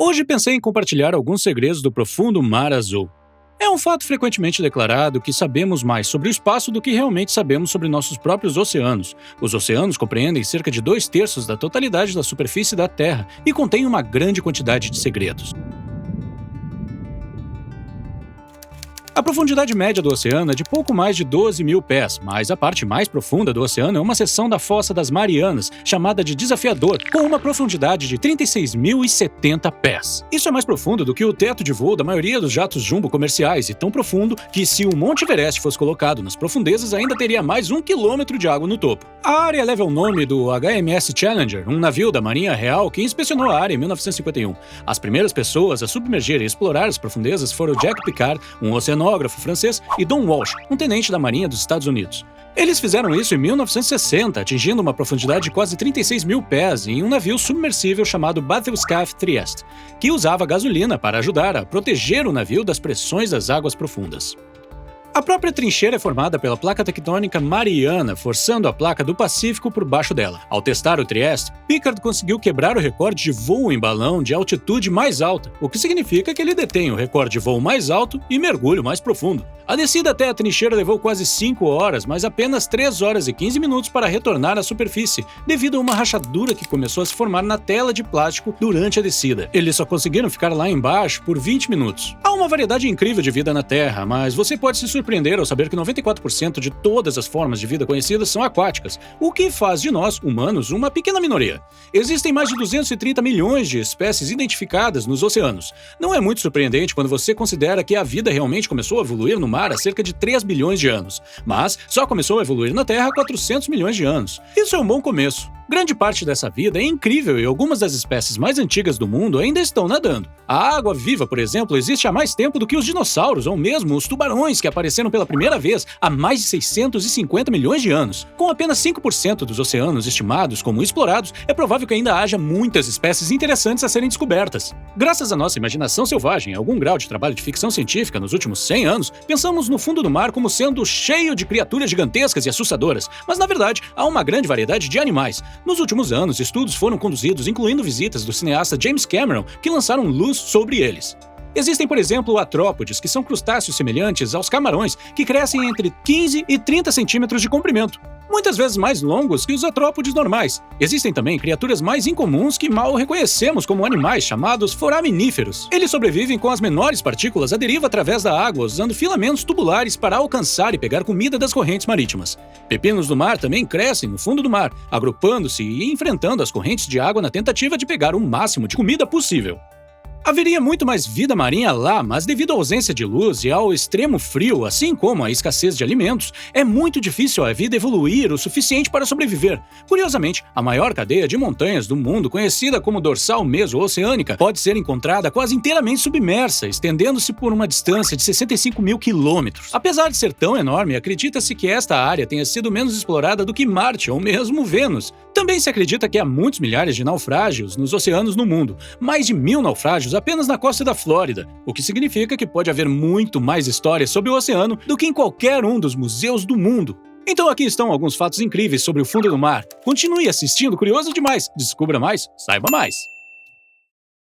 Hoje pensei em compartilhar alguns segredos do profundo Mar Azul. É um fato frequentemente declarado que sabemos mais sobre o espaço do que realmente sabemos sobre nossos próprios oceanos. Os oceanos compreendem cerca de 2/3 da totalidade da superfície da Terra e contêm uma grande quantidade de segredos. A profundidade média do oceano é de pouco mais de 12 mil pés, mas a parte mais profunda do oceano é uma seção da Fossa das Marianas, chamada de Desafiador, com uma profundidade de 36.070 pés. Isso é mais profundo do que o teto de voo da maioria dos jatos jumbo comerciais e tão profundo que, se o Monte Everest fosse colocado nas profundezas, ainda teria mais 1 quilômetro de água no topo. A área leva o nome do HMS Challenger, um navio da Marinha Real que inspecionou a área em 1951. As primeiras pessoas a submergir e explorar as profundezas foram Jack Picard, um oceanógrafo francês, e Don Walsh, um tenente da Marinha dos Estados Unidos. Eles fizeram isso em 1960, atingindo uma profundidade de quase 36 mil pés em um navio submersível chamado Bathurst Trieste, que usava gasolina para ajudar a proteger o navio das pressões das águas profundas. A própria trincheira é formada pela placa tectônica Mariana, forçando a placa do Pacífico por baixo dela. Ao testar o Trieste, Pickard conseguiu quebrar o recorde de voo em balão de altitude mais alta, o que significa que ele detém o recorde de voo mais alto e mergulho mais profundo. A descida até a trincheira levou quase 5 horas, mas apenas 3 horas e 15 minutos para retornar à superfície, devido a uma rachadura que começou a se formar na tela de plástico durante a descida. Eles só conseguiram ficar lá embaixo por 20 minutos. Há uma variedade incrível de vida na Terra, mas você pode se surpreender ao saber que 94% de todas as formas de vida conhecidas são aquáticas, o que faz de nós, humanos, uma pequena minoria. Existem mais de 230 milhões de espécies identificadas nos oceanos. Não é muito surpreendente quando você considera que a vida realmente começou a evoluir no mar há cerca de 3 bilhões de anos, mas só começou a evoluir na Terra há 400 milhões de anos. Isso é um bom começo. Grande parte dessa vida é incrível e algumas das espécies mais antigas do mundo ainda estão nadando. A água-viva, por exemplo, existe há mais tempo do que os dinossauros ou mesmo os tubarões que apareceram pela primeira vez há mais de 650 milhões de anos. Com apenas 5% dos oceanos estimados como explorados, é provável que ainda haja muitas espécies interessantes a serem descobertas. Graças à nossa imaginação selvagem e algum grau de trabalho de ficção científica nos últimos 100 anos, pensamos no fundo do mar como sendo cheio de criaturas gigantescas e assustadoras, mas na verdade há uma grande variedade de animais. Nos últimos anos, estudos foram conduzidos, incluindo visitas do cineasta James Cameron, que lançaram luz sobre eles. Existem, por exemplo, artrópodes, que são crustáceos semelhantes aos camarões, que crescem entre 15 e 30 centímetros de comprimento, muitas vezes mais longos que os artrópodes normais. Existem também criaturas mais incomuns que mal reconhecemos como animais, chamados foraminíferos. Eles sobrevivem com as menores partículas à deriva através da água, usando filamentos tubulares para alcançar e pegar comida das correntes marítimas. Pepinos do mar também crescem no fundo do mar, agrupando-se e enfrentando as correntes de água na tentativa de pegar o máximo de comida possível. Haveria muito mais vida marinha lá, mas devido à ausência de luz e ao extremo frio, assim como à escassez de alimentos, é muito difícil a vida evoluir o suficiente para sobreviver. Curiosamente, a maior cadeia de montanhas do mundo, conhecida como dorsal meso-oceânica, pode ser encontrada quase inteiramente submersa, estendendo-se por uma distância de 65 mil quilômetros. Apesar de ser tão enorme, acredita-se que esta área tenha sido menos explorada do que Marte ou mesmo Vênus. Também se acredita que há muitos milhares de naufrágios nos oceanos no mundo, mais de 1.000 naufrágios apenas na costa da Flórida, o que significa que pode haver muito mais histórias sobre o oceano do que em qualquer um dos museus do mundo. Então aqui estão alguns fatos incríveis sobre o fundo do mar. Continue assistindo, curioso demais. Descubra mais, saiba mais.